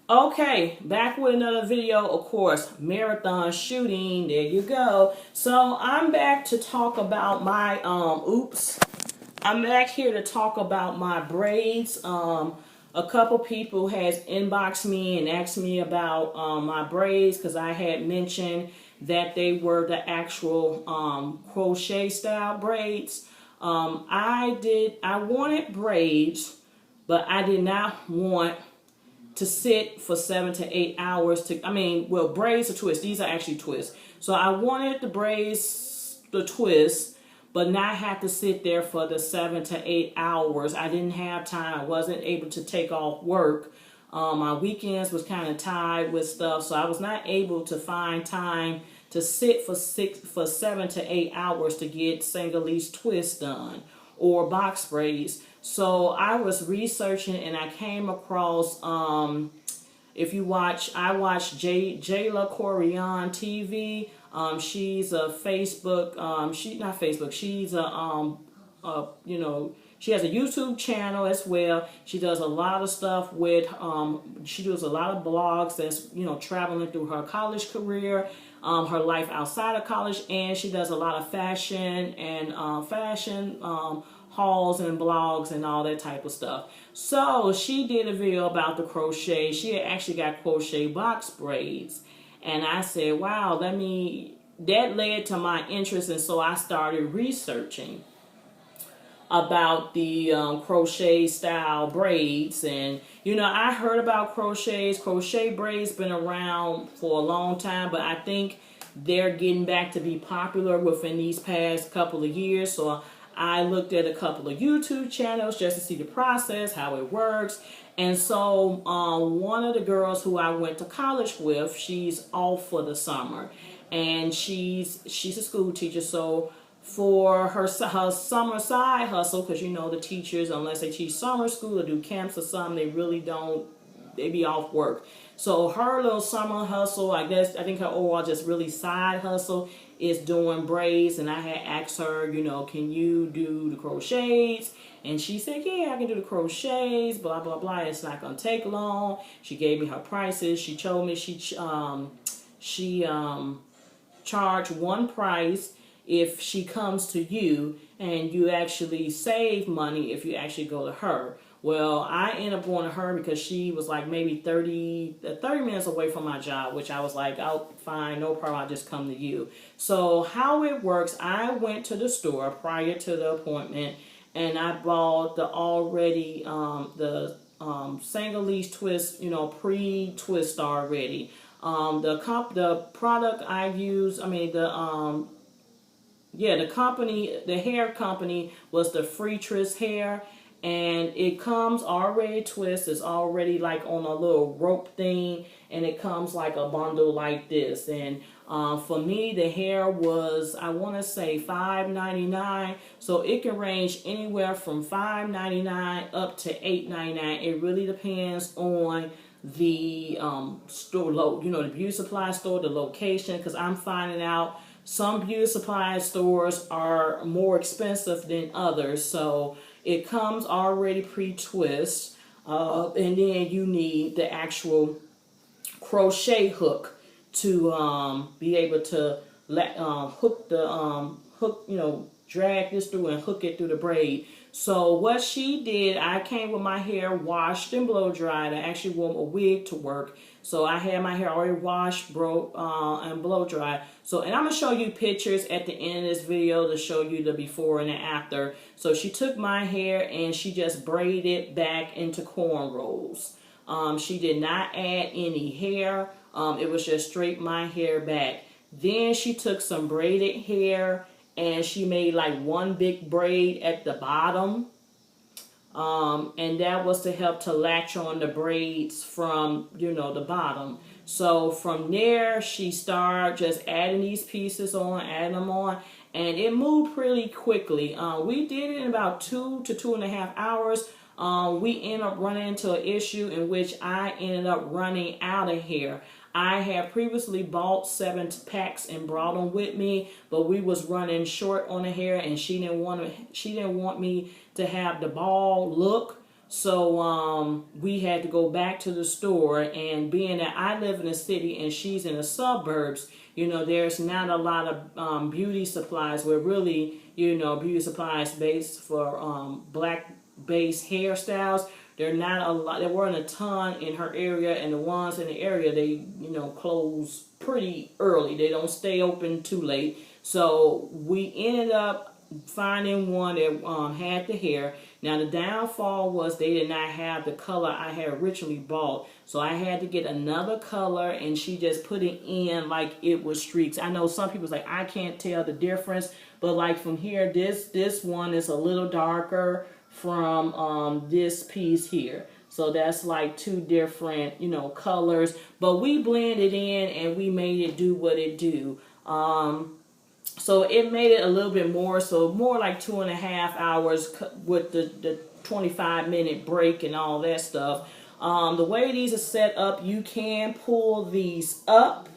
Okay, back with another video, of course, marathon shooting. There you go. So I'm back to talk about my I'm back here to talk about my braids. A couple people has inboxed me and asked me about my braids because I had mentioned that they were the actual crochet style braids. I wanted braids, but I did not want to sit for 7 to 8 hours well, braids or twists. These are actually twists. So I wanted the braids, the twists, but not have to sit there for the 7 to 8 hours. I didn't have time. I wasn't able to take off work. My weekends was kind of tied with stuff, so I was not able to find time to sit for 7 to 8 hours to get Senegalese twists done or box braids. So I was researching and I came across if you watch, I watch Jayla Corian TV. She's a Facebook. She's not Facebook. She's she has a YouTube channel as well. She does a lot of stuff with. She does a lot of blogs that's traveling through her college career, her life outside of college, and she does a lot of fashion and fashion. Hauls and blogs and all that type of stuff. So she did a video about the crochet. She had actually got crochet box braids. And I said, wow, that led to my interest. And so I started researching about the crochet style braids. And I heard about crochet braids been around for a long time, but I think they're getting back to be popular within these past couple of years. So I looked at a couple of YouTube channels just to see the process, how it works. And so one of the girls who I went to college with, she's off for the summer. And she's a school teacher. So for her summer side hustle, because the teachers, unless they teach summer school or do camps or something, they really don't, they be off work. So her little summer hustle, I think her overall just really side hustle is doing braids. And I had asked her, can you do the crochets? And she said, yeah, I can do the crochets, blah, blah, blah. It's not going to take long. She gave me her prices. She told me she charged one price if she comes to you, and you actually save money if you actually go to her. Well, I ended up going to her because she was like maybe 30 minutes away from my job, which I was like, oh, fine, no problem, I'll just come to you. So how it works, I went to the store prior to the appointment, and I bought the already, Senegalese twist, pre-twist already. The product I use, the hair company was the Free Twist Hair, and it comes already twist. It's already like on a little rope thing, and it comes like a bundle like this. And for me, the hair was, I want to say $5.99, so it can range anywhere from $5.99 up to $8.99. It really depends on the store, the beauty supply store, the location, because I'm finding out some beauty supply stores are more expensive than others. So it comes already pre-twist, and then you need the actual crochet hook to be able to drag this through and hook it through the braid. So what she did, I came with my hair washed and blow dried. I actually wore a wig to work, so I had my hair already washed, and blow dried. So, and I'm gonna show you pictures at the end of this video to show you the before and the after. So she took my hair and she just braided it back into cornrows. She did not add any hair. It was just straight my hair back. Then she took some braided hair and she made like one big braid at the bottom. And that was to help to latch on the braids from, the bottom. So from there, she started just adding these pieces on, adding them on, and it moved pretty quickly. We did it in about 2 to 2.5 hours. We ended up running into an issue in which I ended up running out of hair. I had previously bought 7 packs and brought them with me, but we was running short on the hair, and she didn't want me to have the ball look. So we had to go back to the store, and being that I live in the city and she's in the suburbs, there's not a lot of beauty supplies where really, beauty supplies based for black based hairstyles. There not a lot. There weren't a ton in her area, and the ones in the area, they close pretty early. They don't stay open too late. So we ended up finding one that had the hair. Now the downfall was they did not have the color I had originally bought, so I had to get another color, and she just put it in like it was streaks. I know some people's like, I can't tell the difference, but like from here, this one is a little darker from this piece here. So that's like two different, colors. But we blended in and we made it do what it do. So it made it a little bit more, so more like 2.5 hours with the 25-minute break and all that stuff. The way these are set up, you can pull these up,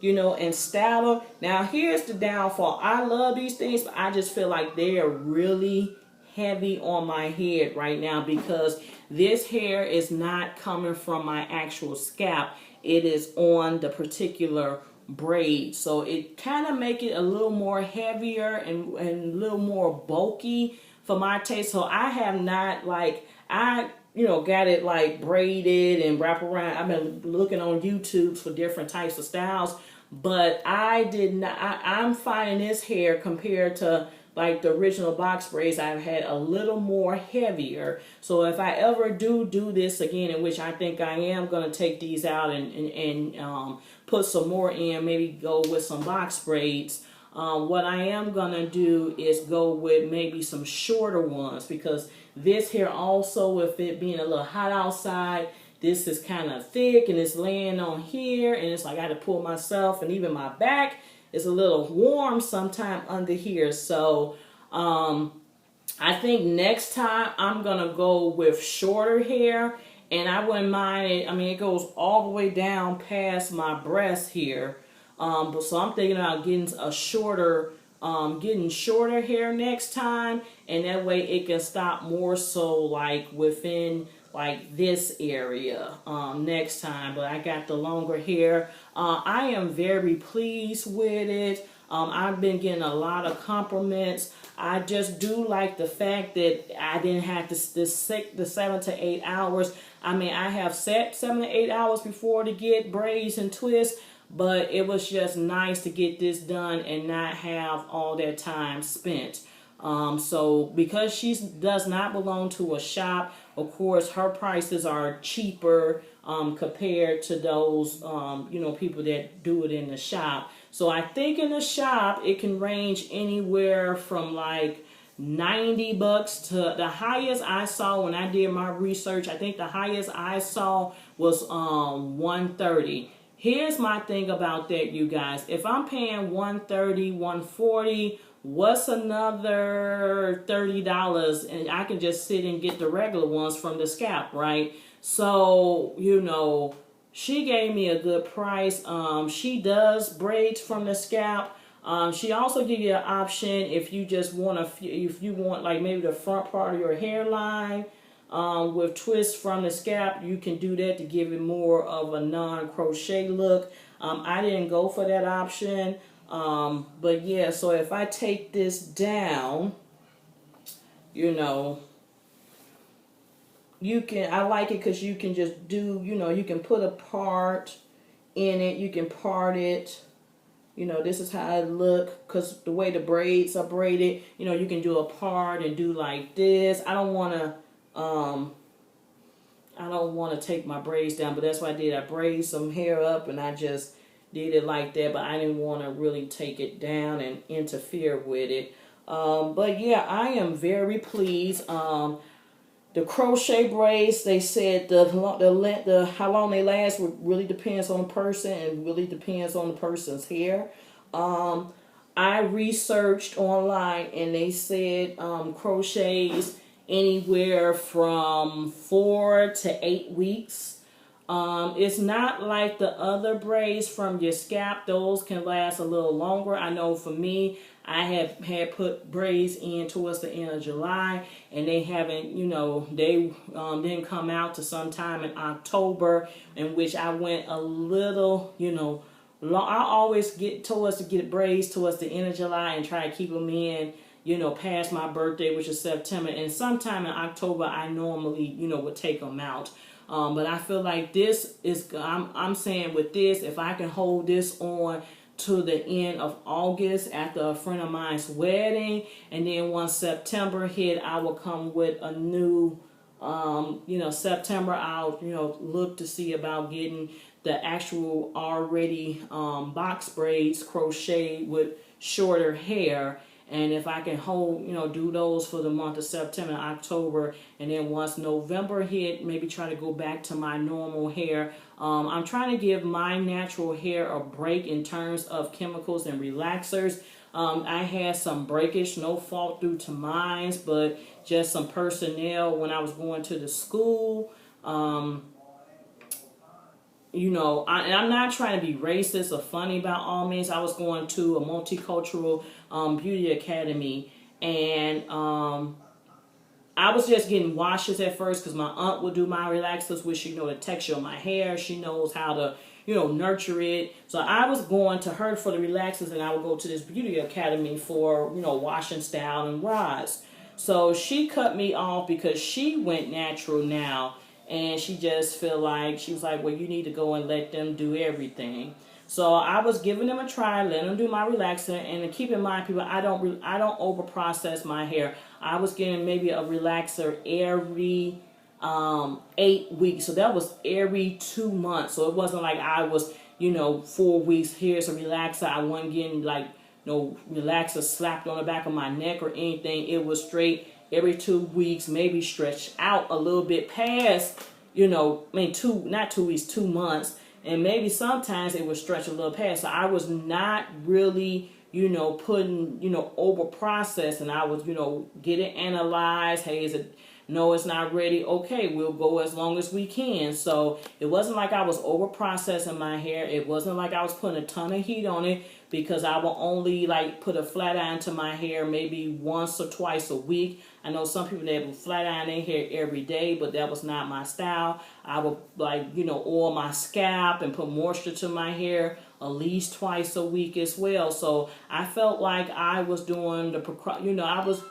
and style them. Now here's the downfall. I love these things, but I just feel like they are really heavy on my head right now because this hair is not coming from my actual scalp. It is on the particular braid, so it kind of make it a little more heavier and a little more bulky for my taste. So I have not got it like braided and wrap around. I've been looking on YouTube for different types of styles, but I did not. I'm finding this hair compared to like the original box braids I've had a little more heavier. So if I ever do this again, in which I think I am going to take these out and put some more in, maybe go with some box braids. What I am going to do is go with maybe some shorter ones, because this here also, with it being a little hot outside, this is kind of thick and it's laying on here, and it's like I got to pull myself, and even my back is a little warm sometime under here. So I think next time I'm going to go with shorter hair, and I wouldn't mind it. I mean, it goes all the way down past my breast here. But so I'm thinking about getting a shorter, getting shorter hair next time, and that way it can stop more so like within like this area next time. But I got the longer hair. I am very pleased with it. I've been getting a lot of compliments. I just do like the fact that I didn't have to the 7 to 8 hours. I mean, I have set 7 to 8 hours before to get braids and twists, but it was just nice to get this done and not have all that time spent. So because she does not belong to a shop, of course, her prices are cheaper compared to those, people that do it in the shop. So I think in the shop, it can range anywhere from like $90 to the highest I saw when I did my research. I think the highest I saw was $130. Here's my thing about that, you guys. If I'm paying $130, $140, what's another $30? And I can just sit and get the regular ones from the scalp, right? So, she gave me a good price. She does braids from the scalp. She also gives you an option if you just want if you want like maybe the front part of your hairline with twists from the scalp. You can do that to give it more of a non-crochet look. I didn't go for that option. But yeah, so if I take this down, I like it because you can just do, you can put a part in it, you can part it, this is how it look, because the way the braids are braided, you can do a part and do like this. I don't want to take my braids down, but that's what I did. I braided some hair up and I just did it like that, but I didn't want to really take it down and interfere with it. But yeah, I am very pleased. The crochet braids, they said the length, how long they last really depends on the person and really depends on the person's hair. I researched online and they said crochets anywhere from 4 to 8 weeks. It's not like the other braids from your scalp. Those can last a little longer. I know for me, I have had put braids in towards the end of July, and they haven't, they didn't come out to sometime in October, in which I went a little, long. I always get towards to get braids towards the end of July and try to keep them in, past my birthday, which is September, and sometime in October I normally, would take them out. But I feel like this is, I'm saying with this, if I can hold this on to the end of August after a friend of mine's wedding, and then once September hit, I will come with a new, September, I'll, look to see about getting the actual already box braids crocheted with shorter hair. And if I can hold, do those for the month of September and October, and then once November hit, maybe try to go back to my normal hair. I'm trying to give my natural hair a break in terms of chemicals and relaxers. I had some breakage, no fault due to mine, but just some personnel when I was going to the school. And I'm not trying to be racist or funny about all means. I was going to a multicultural beauty academy, and I was just getting washes at first because my aunt would do my relaxers, which she know the texture of my hair. She knows how to, nurture it. So I was going to her for the relaxers, and I would go to this beauty academy for, washing, style, and rods. So she cut me off because she went natural now. And she just feel like, she was like, well, you need to go and let them do everything. So I was giving them a try, letting them do my relaxer. And keep in mind, people, I don't over process my hair. I was getting maybe a relaxer every 8 weeks. So that was every 2 months. So it wasn't like I was, 4 weeks, here's a relaxer. I wasn't getting like no relaxer slapped on the back of my neck or anything. It was straight every 2 weeks, maybe stretched out a little bit past, not 2 weeks, 2 months. And maybe sometimes it would stretch a little past. So I was not really, putting, over process. And I was, get it analyzed. Hey, is it, no, it's not ready. Okay, we'll go as long as we can. So it wasn't like I was over processing my hair. It wasn't like I was putting a ton of heat on it, because I will only like put a flat iron to my hair maybe once or twice a week. I know some people that will flat iron their hair every day, but that was not my style. I would oil my scalp and put moisture to my hair at least twice a week as well. So I felt like I was doing I was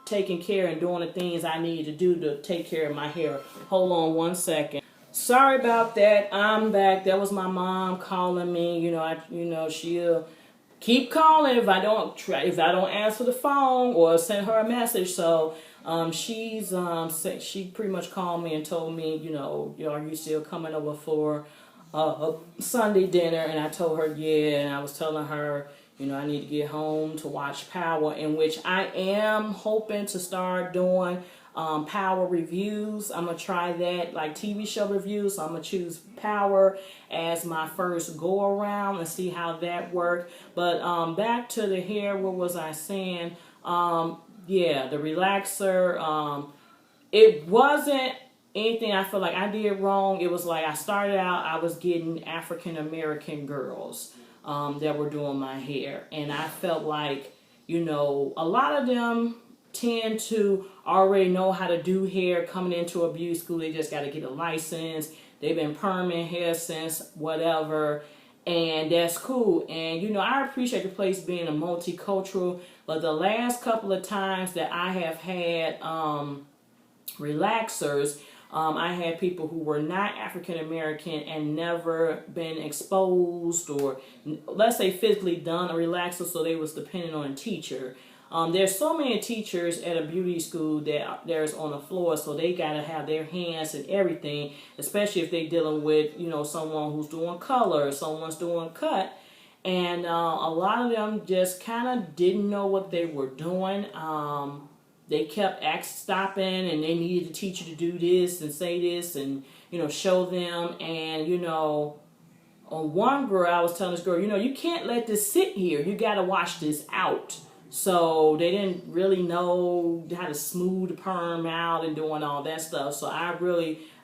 taking care and doing the things I needed to do to take care of my hair. Hold on one second. Sorry about that. I'm back. That was my mom calling me. She'll keep calling if I don't answer the phone or send her a message. So she pretty much called me and told me, are you still coming over for a Sunday dinner? And I told her yeah, and I was telling her, I need to get home to watch Power, in which I am hoping to start doing Power reviews. I'm going to try that, like TV show reviews. So I'm going to choose Power as my first go around and see how that works. But back to the hair, what was I saying? Yeah, the relaxer. It wasn't anything I feel like I did wrong. It was like I started out, I was getting African American girls that were doing my hair. And I felt like, a lot of them tend to already know how to do hair coming into a beauty school. They just got to get a license. They've been permanent hair since whatever. And that's cool. And, I appreciate the place being a multicultural. But the last couple of times that I have had relaxers, I had people who were not African American and never been exposed or, let's say, physically done a relaxer, so they was dependent on a teacher. There's so many teachers at a beauty school that there's on the floor, so they got to have their hands and everything, especially if they're dealing with, someone who's doing color, someone's doing cut. And a lot of them just kind of didn't know what they were doing. They kept stopping, and they needed the teacher to do this and say this and, show them. And, on one girl, I was telling this girl, you can't let this sit here. You got to wash this out. So they didn't really know how to smooth the perm out and doing all that stuff. So I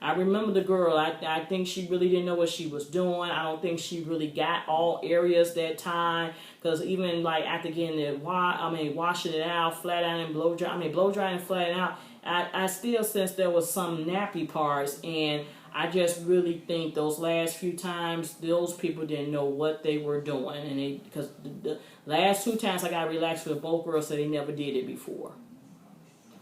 I remember the girl. I think she really didn't know what she was doing. I don't think she really got all areas that time, because even like after getting it, washing it out, flat out and blow dry. Blow dry and flat out. I still sense there was some nappy parts, and I just really think those last few times, those people didn't know what they were doing, and because the last 2 times I got relaxed with, both girls said they never did it before.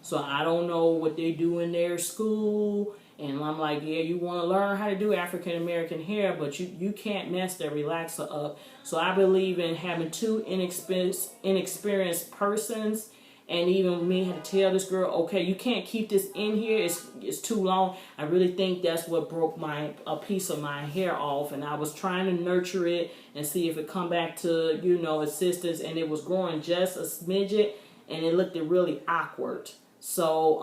So I don't know what they do in their school, and I'm like, yeah, you want to learn how to do African American hair, but you can't mess their relaxer up. So I believe in having two inexperienced persons. And even me had to tell this girl, okay, you can't keep this in here. It's too long. I really think that's what broke a piece of my hair off. And I was trying to nurture it and see if it come back to, assistance. And it was growing just a smidget. And it looked really awkward. So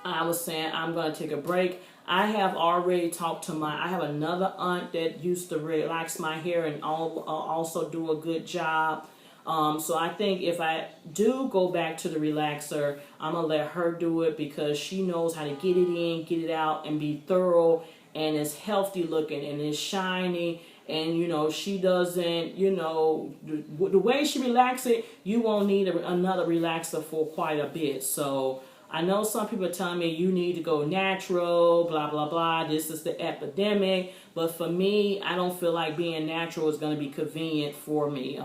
I was saying I'm going to take a break. I have already talked to I have another aunt that used to relax my hair and also do a good job. So I think if I do go back to the relaxer, I'm going to let her do it, because she knows how to get it in, get it out, and be thorough, and it's healthy looking, and it's shiny, and, she doesn't, the way she relaxes it, you won't need another relaxer for quite a bit. So I know some people are telling me you need to go natural, blah, blah, blah. This is the epidemic. But for me, I don't feel like being natural is going to be convenient for me.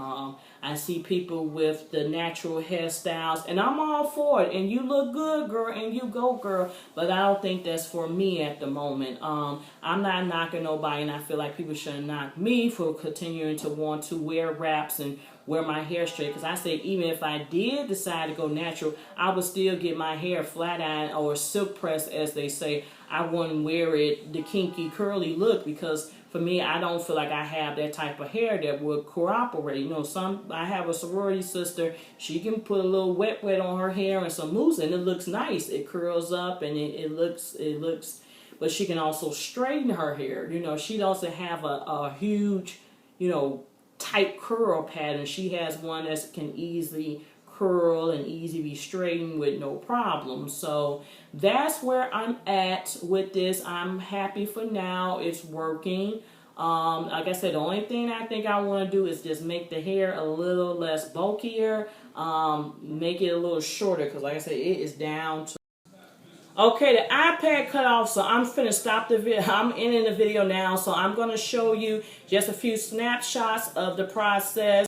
I see people with the natural hairstyles, and I'm all for it. And you look good, girl, and you go, girl. But I don't think that's for me at the moment. I'm not knocking nobody, and I feel like people shouldn't knock me for continuing to want to wear wraps and wear my hair straight, because I say even if I did decide to go natural, I would still get my hair flat iron or silk press, as they say. I wouldn't wear it the kinky curly look, because for me, I don't feel like I have that type of hair that would cooperate. I have a sorority sister. She can put a little wet on her hair and some mousse, and it looks nice. It curls up and it looks. But she can also straighten her hair. She doesn't have a huge, tight curl pattern. She has one that can easily curl and easily be straightened with no problem. So that's where I'm at with this. I'm happy for now. It's working. Like I said, the only thing I think I want to do is just make the hair a little less bulkier, make it a little shorter, because like I said, it is down to. Okay, the iPad cut off, so I'm finna stop the video. I'm ending the video now, so I'm going to show you just a few snapshots of the process.